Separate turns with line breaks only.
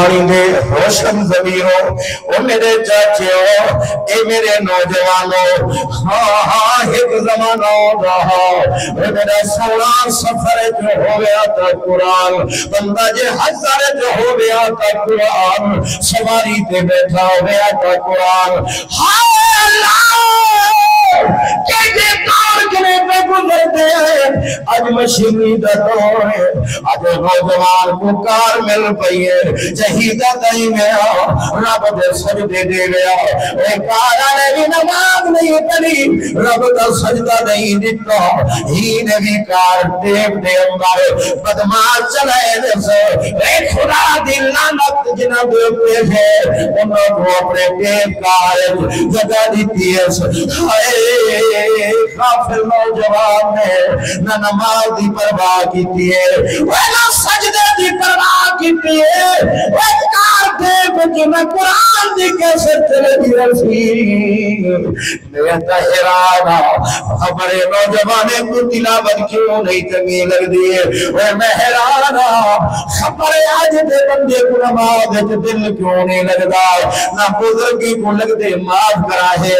پانی دے روشن ضمیروں، او میرے چاچیوں، اے میرے نوجوانوں، ہاں ایک زمانہ رہا اے میرا سونا سفر جو ہو گیا تھا قرآن، بندہ جے حضر جو ہو گیا تھا قرآن، سواری تے بیٹھا ہو گیا تھا قرآن. ہائے اللہ کہ یہ کار کرے پہ گزرتے ہیں. آج مشینی دا دور ہے، آج نوجوان کو کار مل پئی ہے، شہیدہ دائی میں رب دے سجدے دے گیا. اے کارا نے بھی نماز نہیں پڑھی، رب دا سجدہ نہیں دیتا. ہی نے بھی کار ٹیپ دے اندر بدماش چلائے دے سے. اے خدا دی لعنت جنہ دے پیش ہے، انہوں کو اپنے ٹیپ کار جگہ دیتی ہے. ہائے غافل نوجوان نے نہ نماز دی پرواہ کیتی ہے، نہ سجدے دی پرواہ کیتی ہے. کار دے بچے میں قرآن دی کیسے چلے دی رسی. میں حیران ہمارے نوجوانے کو تلاوت کیوں نہیں چنگی لگ دی ہے. میں حیران ہمارے آج دے بندے کو نماز دل کیوں نہیں لگتا، نہ بزرگی کو لگ دے معاف کرا ہے.